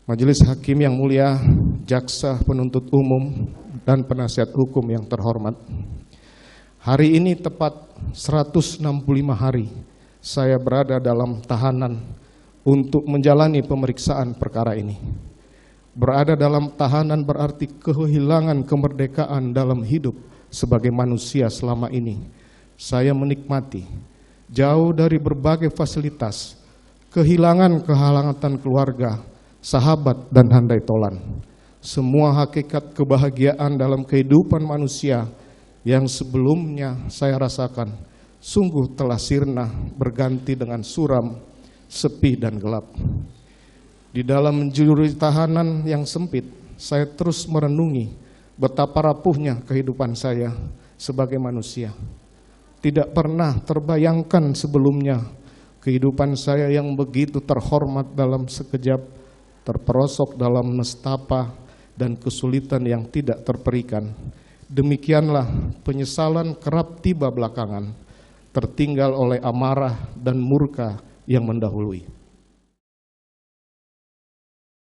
Majelis Hakim yang mulia, jaksa penuntut umum, dan penasihat hukum yang terhormat. Hari ini tepat 165 hari saya berada dalam tahanan untuk menjalani pemeriksaan perkara ini. Berada dalam tahanan berarti kehilangan kemerdekaan dalam hidup sebagai manusia selama ini. Saya menikmati jauh dari berbagai fasilitas, kehilangan kehangatan keluarga, sahabat, dan handai tolan. Semua hakikat kebahagiaan dalam kehidupan manusia yang sebelumnya saya rasakan sungguh telah sirna berganti dengan suram, sepi, dan gelap. Di dalam juri tahanan yang sempit, saya terus merenungi betapa rapuhnya kehidupan saya sebagai manusia. Tidak pernah terbayangkan sebelumnya kehidupan saya yang begitu terhormat dalam sekejap terperosok dalam nestapa dan kesulitan yang tidak terperikan. Demikianlah penyesalan kerap tiba belakangan, tertinggal oleh amarah dan murka yang mendahului.